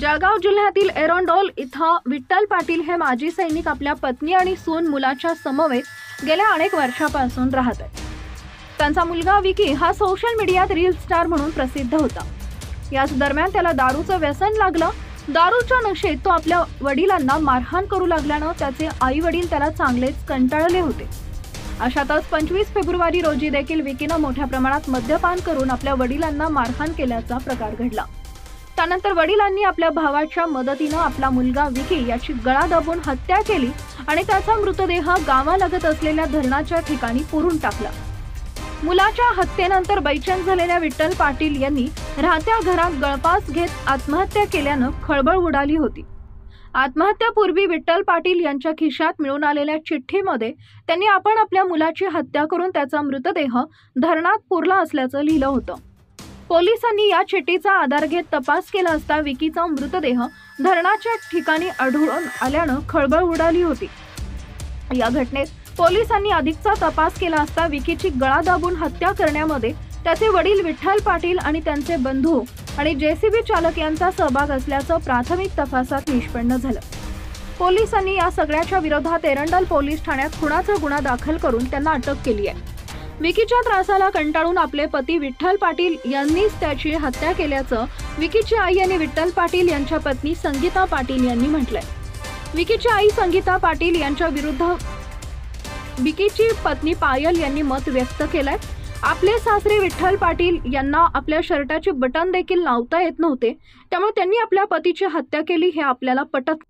जळगाव जिल्ह्यातील एरंडोल इथं विठ्ठल पाटील हे माजी सैनिक आपल्या पत्नी आणि सून मुलाच्या समवेत गेल्या अनेक वर्षापासून राहत आहेत। त्यांचा मुलगा विकी हा सोशल मीडियात रील स्टार म्हणून प्रसिद्ध होता। याच दरम्यान त्याला दारूचं व्यसन लागलं। दारूच्या नशेत तो आपल्या वडिलांना मारहाण करू लागल्यानं त्याचे आई वडील त्याला चांगलेच कंटाळले होते। अशातच 25 फेब्रुवारी रोजी देखील विकीनं मोठ्या प्रमाणात मद्यपान करून आपल्या वडिलांना मारहाण केल्याचा प्रकार घडला। त्यानंतर वडिलांनी आपल्या भावाच्या मदतीनं आपला मुलगा विकी याची गळा दाबून हत्या केली आणि त्याचा मृतदेह गावालगत असलेल्या धरणाच्या ठिकाणी पुरून टाकला। मुलाच्या हत्येनंतर बैचेन झालेल्या विठ्ठल पाटील यांनी राहत्या घरात गळफास घेत आत्महत्या केल्यानं खळबळ उडाली होती। आत्महत्यापूर्वी विठ्ठल पाटील यांच्या खिशात मिळून आलेल्या चिठ्ठीमध्ये त्यांनी आपण आपल्या मुलाची हत्या करून त्याचा मृतदेह धरणात पुरला असल्याचं लिहिलं होतं। पोलिसांनी या चिठ्ठीचा आधार घेत तपास केला असता विकीचा मृतदेह धरणाच्या ठिकाणी आढळून आल्यानं खळबळ उडाली होती। या घटनेत पोलिसांनी अधिकचा तपास केला असता विकीची गळा दाबून हत्या करण्यामध्ये त्याचे वडील विठ्ठल पाटील आणि त्यांचे बंधू आणि जेसीबी चालक यांचा सहभाग असल्याचं प्राथमिक तपासात निष्पन्न झालं। पोलिसांनी या सगळ्याच्या विरोधात एरंडोल पोलीस ठाण्यात खुनाचा गुन्हा दाखल करून त्यांना अटक केली आहे। विकीच्या त्रासाला कंटाळून आपले पती विठ्ठल पाटील यांनीच त्याची हत्या केल्याचं विकीची आई आणि विठ्ठल पाटील यांच्या पत्नी संगीता पाटील यांनी म्हटलंय। विकीची आई संगीता पाटील यांच्या विरुद्ध विकीची पत्नी पायल यांनी मत व्यक्त केलंय। आपले सासरे विठ्ठल पाटील यांना आपल्या शर्टाचे बटन देखील लावता येत नव्हते, त्यामुळे त्यांनी आपल्या पतीची हत्या केली हे आपल्याला पटत